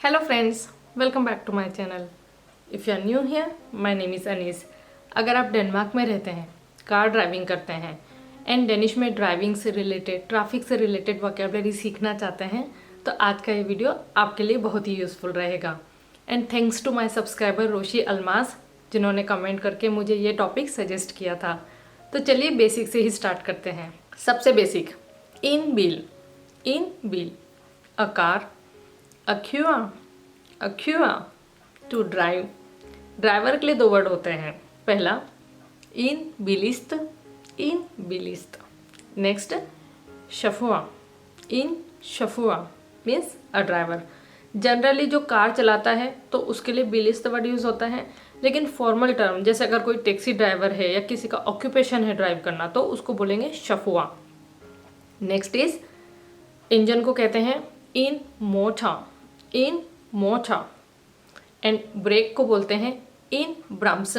Hello friends, welcome back to my channel. If you are new here, my name is Anees. अगर आप Denmark में रहते हैं, car driving करते हैं एंड डेनिश में ड्राइविंग से रिलेटेड, ट्रैफिक से रिलेटेड वोकैबुलरी सीखना चाहते हैं तो आज का ये वीडियो आपके लिए बहुत ही यूज़फुल रहेगा। And thanks to my subscriber Roshi Almas, जिन्होंने कमेंट करके मुझे ये टॉपिक सजेस्ट किया था। तो चलिए बेसिक से ही स्टार्ट करते हैं। सबसे बेसिक, इन बिल अ कार, अक्यूआ टू ड्राइव। ड्राइवर के लिए दो वर्ड होते हैं। पहला इन बिलिस्त। नेक्स्ट शफुआ, इन शफुआ मीन्स अ ड्राइवर। जनरली जो कार चलाता है तो उसके लिए बिलिस्त वर्ड यूज़ होता है, लेकिन फॉर्मल टर्म जैसे अगर कोई टैक्सी ड्राइवर है या किसी का ऑक्यूपेशन है ड्राइव करना तो उसको बोलेंगे शफुआ। नेक्स्ट इज, इंजन को कहते हैं इन मोटा एंड ब्रेक को बोलते हैं इन ब्राम्स।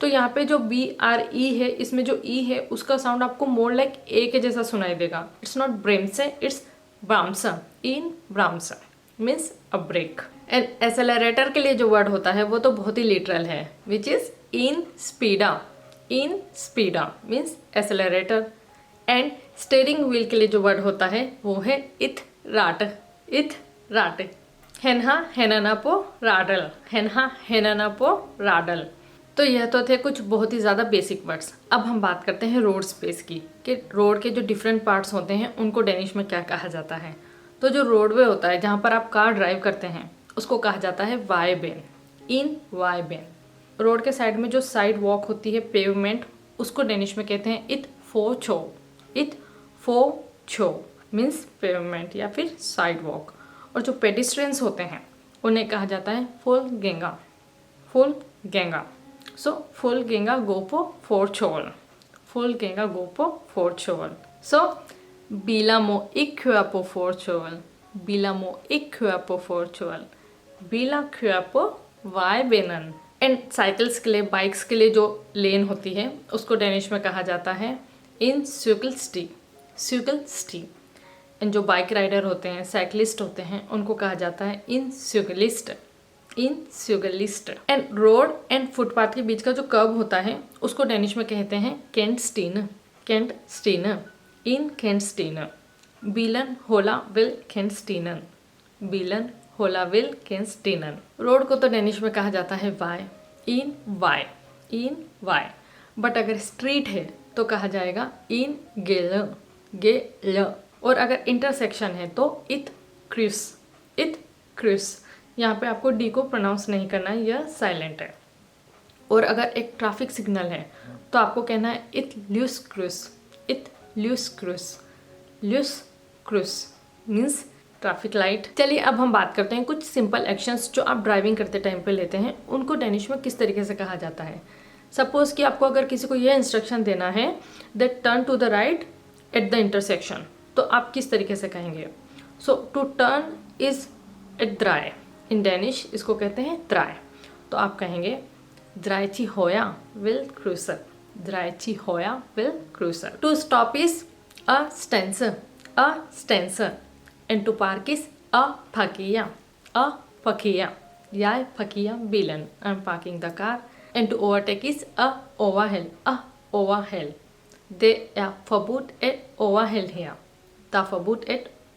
तो यहाँ पे जो BRE है, इसमें जो E है उसका साउंड आपको मोर लाइक ए के जैसा सुनाई देगा। इट्स नॉट ब्रेम्स, इट्स ब्राम्स। इन ब्राम्स means a brake. And accelerator के लिए जो वर्ड होता है वो तो बहुत ही लिटरल है, विच इज इन स्पीडा means accelerator. And steering wheel के लिए जो वर्ड होता है वो है इथ राट। हेनना पो राडल। तो यह तो थे कुछ बहुत ही ज़्यादा बेसिक वर्ड्स। अब हम बात करते हैं रोड स्पेस की, कि रोड के जो डिफरेंट पार्ट्स होते हैं उनको डेनिश में क्या कहा जाता है। तो जो रोडवे होता है जहाँ पर आप कार ड्राइव करते हैं उसको कहा जाता है वाईबेन। रोड के साइड में जो साइड वॉक होती है, पेवमेंट, उसको डेनिश में कहते हैं इथ फो छो मीन्स पेवमेंट या फिर साइड वॉक। और जो पेडिस्ट्रियंस होते हैं उन्हें कहा जाता है फुल गेंगा। सो फुल गेंगा गो पो फोर छोवल। सो बिलामो इक्वापो फोर वाई बेनन। एंड साइकिल्स के लिए, बाइक्स के लिए जो लेन होती है उसको डेनिश में कहा जाता है इन स्यूकल। एंड जो बाइक राइडर होते हैं, साइकिलिस्ट होते हैं, उनको कहा जाता है इन स्यूगलिस्ट। एंड रोड एंड फुटपाथ के बीच का जो कर्व होता है उसको डेनिश में कहते हैं केंटस्टीन। इन केंटस्टीन। बिलन होला विल केंटस्टीनन। रोड को तो डेनिश में कहा जाता है इन वाई। बट अगर स्ट्रीट है तो कहा जाएगा इन गेल। और अगर इंटरसेक्शन है तो इथ क्रिस। यहाँ पे आपको डी को प्रोनाउंस नहीं करना है, यह साइलेंट है। और अगर एक ट्रैफिक सिग्नल है तो आपको कहना है इथ ल्यूस क्रूस मीन्स ट्रैफिक लाइट। चलिए अब हम बात करते हैं कुछ सिंपल एक्शंस जो आप ड्राइविंग करते टाइम पे लेते हैं, उनको डेनिश में किस तरीके से कहा जाता है। सपोज कि आपको अगर किसी को यह इंस्ट्रक्शन देना है that turn to the right at the intersection, तो आप किस तरीके से कहेंगे। सो टू टर्न इज एट द्राय। इन डेनिश इसको कहते हैं द्राय। तो आप कहेंगे द्रायची होया विल क्रूसर। टू स्टॉप इज अ स्टेंसर। And to park is a फकिया। याय फकिया बिलन। I am parking the car. And to overtake is a ओवरहेल। They are forbid at overhaul here. The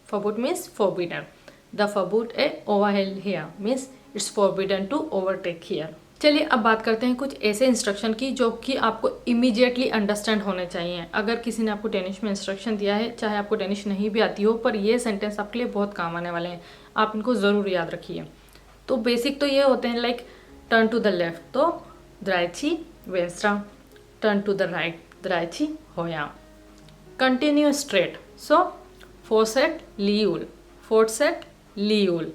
forbid means forbidden. The forbid at overhaul here means it's forbidden to overtake here. चलिए अब बात करते हैं कुछ ऐसे instruction की जो कि आपको इमीडिएटली अंडरस्टैंड होने चाहिए। अगर किसी ने आपको डेनिश में इंस्ट्रक्शन दिया है, चाहे आपको डेनिश नहीं भी आती हो, पर ये सेंटेंस आपके लिए बहुत काम आने वाले हैं, आप इनको ज़रूर याद रखिए। तो बेसिक तो ये होते हैं like turn to the left तो द्रायची वेंस्ट्रा, टर्न टू द राइट द्रायची होया। कंटिन्यू स्ट्रेट सो फोर्सेट लियूल।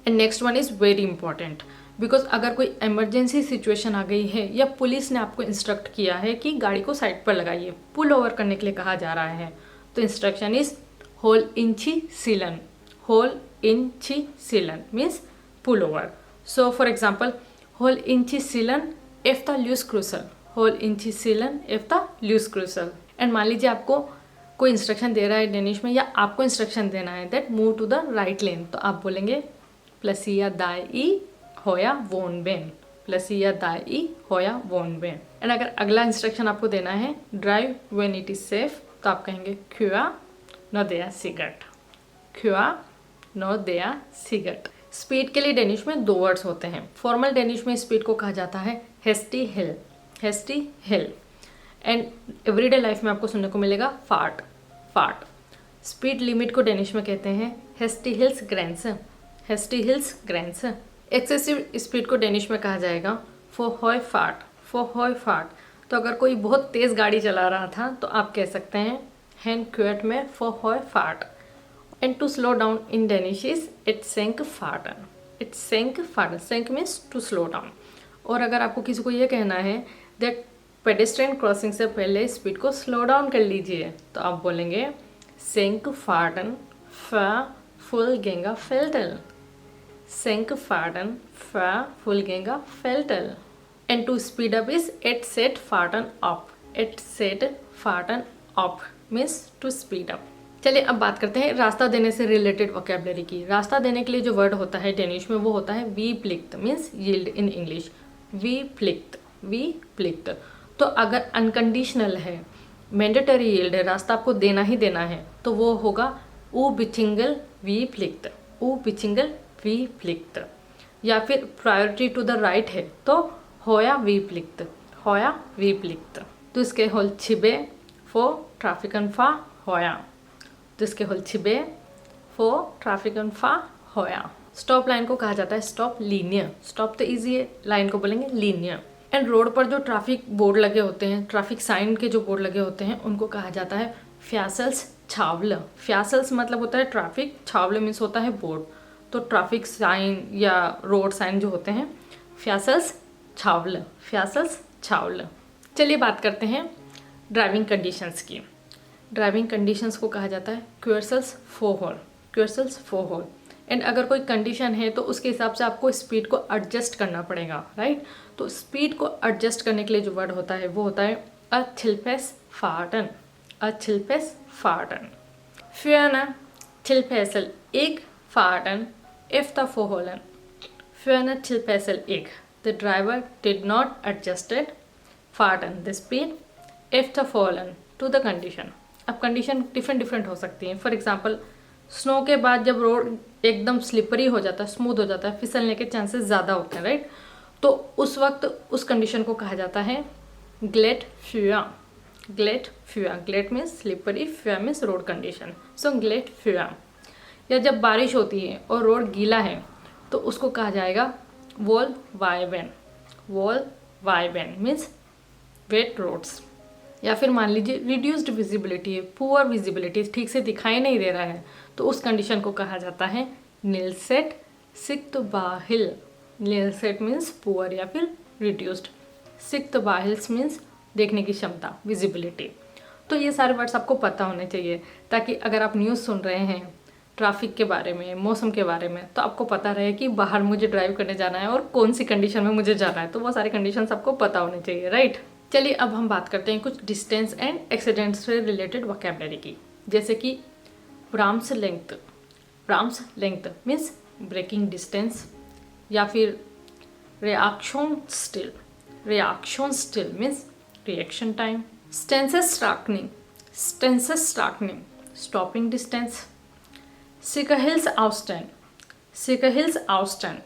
And next one is very important, because अगर कोई इमरजेंसी सिचुएशन आ गई है या पुलिस ने आपको इंस्ट्रक्ट किया है कि गाड़ी को साइड पर लगाइए, पुल ओवर करने के लिए कहा जा रहा है, तो इंस्ट्रक्शन इज होल इंची सीलन means pull over. So for example होल इंची सीलन एफ द ल्यूस क्रूसल। एंड मान लीजिए आपको कोई इंस्ट्रक्शन दे रहा है डेनिश में या आपको इंस्ट्रक्शन देना है that move to the right lane, तो आप बोलेंगे प्लसिया दाई होया वोन बेन, प्लसिया दाई होया वोन बेन। एंड अगर अगला इंस्ट्रक्शन आपको देना है drive when it is safe, तो आप कहेंगे क्यूआ नो देया सिगट, क्यूआ नो देया सिगट। स्पीड के लिए डेनिश में 2 वर्ड्स होते हैं। फॉर्मल डेनिश में स्पीड को कहा जाता है हेस्टी हिल, हेस्टी हिल। एंड एवरीडे लाइफ में आपको सुनने को मिलेगा फार्ट, फार्ट। स्पीड लिमिट को डेनिश में कहते हैं हेस्टी हिल्स ग्रेंस, हेस्टी हिल्स ग्रेंस। एक्सेसिव स्पीड को डेनिश में कहा जाएगा फॉर हॉय फार्ट, फॉर हॉय फार्ट। तो अगर कोई बहुत तेज़ गाड़ी चला रहा था तो आप कह सकते हैं हैन क्वेट में फॉर हॉय फार्ट। And to slow down in Danish is it सेंक फार्टन, इट सेंक फार्टन, सेंक मीन्स टू स्लो डाउन। और अगर आपको किसी को ये कहना है दैट पेडेस्ट्रियन क्रॉसिंग से पहले स्पीड को स्लो डाउन कर लीजिए, तो आप बोलेंगे सेंक फार्टन फा फुल गेंगा फेल्टल, सेंक फार्टन फा फुल गेंगा फेल्टल। And to speed up is इट सेट फार्टन अप, इट सेट फार्टन अप मीन्स टू स्पीड अप। चलिए अब बात करते हैं रास्ता देने से रिलेटेड वोकैबुलरी की। रास्ता देने के लिए जो वर्ड होता है डेनिश में वो होता है वी प्लिक्ट, मीन्स यील्ड इन इंग्लिश, वी प्लिक्ट, वी प्लिक्ट। तो अगर अनकंडीशनल है, मैंडेटरी यील्ड है, रास्ता आपको देना ही देना है, तो वो होगा ऊ बिचिंगल वी प्लिक्ट, ऊ बिचिंगल वी प्लिक्ट। या फिर प्रायोरिटी टू द राइट है तो होया वी प्लिक्ट, होया वी प्लिक्ट। तो इसके होल छिबे फो ट्राफिकन फा होया, तो इसके होल छिबे फो ट्राफिकन फा होया। स्टॉप लाइन को कहा जाता है स्टॉप लीनियर, स्टॉप तो ईजी है, लाइन को बोलेंगे लीनियर। एंड रोड पर जो ट्रैफिक बोर्ड लगे होते हैं, ट्रैफिक साइन के जो बोर्ड लगे होते हैं, उनको कहा जाता है फ्यासल्स छावल। फ्यासल्स मतलब होता है ट्रैफिक, छावल मीन्स होता है बोर्ड। तो ट्रैफिक साइन या रोड साइन जो होते हैं फ्यासल्स छावल, फ्यासल्स छावल। चलिए बात करते हैं ड्राइविंग कंडीशंस की। ड्राइविंग कंडीशंस को कहा जाता है क्वेर्सल्स फोहोल, क्वेर्सल्स फोहोल। एंड अगर कोई कंडीशन है तो उसके हिसाब से आपको स्पीड को एडजस्ट करना पड़ेगा, राइट। तो स्पीड को एडजस्ट करने के लिए जो वर्ड होता है वो होता है अ थिल्पेस फार्टन, अ थिल्पेस फार्टन। फ्यूना थिल्पेसल एक फार्टन efter vorholen. Für eine Tilpessel ich. The driver did not adjusted fahrten the speed efter vorholen to the condition. अब कंडीशन डिफरेंट हो सकती है। फॉर एग्जांपल स्नो के बाद जब रोड एकदम स्लिपरी हो जाता है, स्मूथ हो जाता है, फिसलने के चांसेस ज़्यादा होते हैं, राइट। तो उस वक्त उस कंडीशन को कहा जाता है ग्लेट फ्यूआ, ग्लेट फ्यूआ। ग्लेट मीन्स स्लिपरी, फ्यूआ मीन्स रोड कंडीशन, सो ग्लेट फ्यूआ। या जब बारिश होती है और रोड गीला है तो उसको कहा जाएगा वॉल वाइवेन, वॉल वाइवेन मीन्स वेट रोड्स। या फिर मान लीजिए रिड्यूस्ड विजिबिलिटी है, पुअर विजिबिलिटी, ठीक से दिखाई नहीं दे रहा है, तो उस कंडीशन को कहा जाता है नीलसेट सिक्त बाहिल। नीलसेट मीन्स पुअर या फिर रिड्यूस्ड, सिक्त बाहिल्स मीन्स देखने की क्षमता, विजिबिलिटी। तो ये सारे वर्ड्स आपको पता होने चाहिए ताकि अगर आप न्यूज़ सुन रहे हैं ट्रैफिक के बारे में, मौसम के बारे में, तो आपको पता रहे कि बाहर मुझे ड्राइव करने जाना है और कौन सी कंडीशन में मुझे जाना है। तो वो सारी कंडीशंस आपको पता होने चाहिए, राइट। चलिए अब हम बात करते हैं कुछ डिस्टेंस एंड एक्सीडेंट से रिलेटेड वोकैबुलरी की, जैसे कि ब्राम्स लेंथ। ब्राम्स लेंथ मीन्स ब्रेकिंग डिस्टेंस। या फिर रिएक्शन स्टिल, रिएक्शन स्टिल मीन्स रिएक्शन टाइम। स्टेंसेस स्ट्राकनिंग, स्टेंसेस स्ट्राकनिंग stopping distance. Sicherhils Ausstand, Sicherhils Ausstand,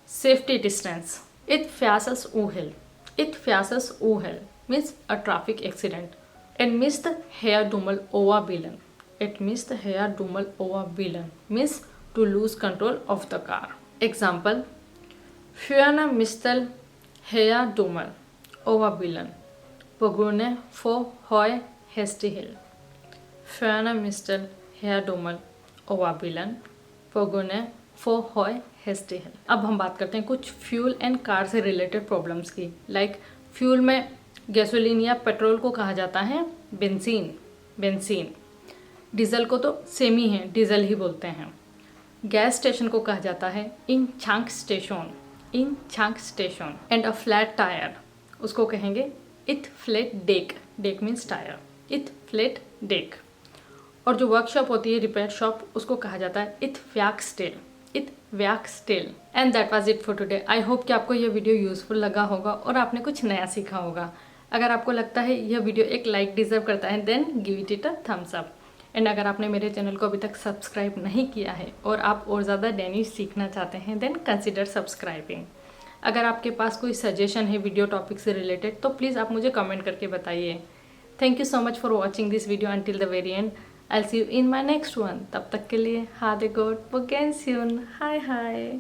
safety distance. It fährst Uhel, it fährst Uhel means a traffic accident. It missed Herr Dummel overbilen. It missed Herr Dummel overbilen means to lose control of the car. Example: Führer mistel Herr Dummel overbilen på grund for høj hastighed. Führer mistel Herr Dummel ओवाबिलन पोगोने फो हॉय हेस्टिहल। अब हम बात करते हैं कुछ fuel and car से related problems की। Like fuel में gasoline या पेट्रोल को कहा जाता है बेंजीन, बेंजीन। डीजल को तो सेम ही है, डीजल ही बोलते हैं। गैस स्टेशन को कहा जाता है इन छांक स्टेशन, इन छांक स्टेशन। एंड अ फ्लैट टायर उसको कहेंगे इथ फ्लैट डेक, डेक मीन्स टायर, इथ फ्लैट डेक। और जो वर्कशॉप होती है रिपेयर शॉप, उसको कहा जाता है इट व्याकस्टेल, इट व्याकस्टेल। And that was it for today. I hope कि आपको यह वीडियो यूजफुल लगा होगा और आपने कुछ नया सीखा होगा। अगर आपको लगता है यह वीडियो एक लाइक डिजर्व करता है then give it a thumbs up. And अगर आपने मेरे चैनल को अभी तक सब्सक्राइब नहीं किया है और आप और ज़्यादा डेनिश सीखना चाहते हैं देन कंसिडर सब्सक्राइबिंग। अगर आपके पास कोई सजेशन है वीडियो टॉपिक से रिलेटेड तो प्लीज़ आप मुझे कमेंट करके बताइए। Thank you so much for watching this video until the very and. I will see you in my next one. तब तक के लिए हाथ गुड, वो गेन सून, हाय हाय।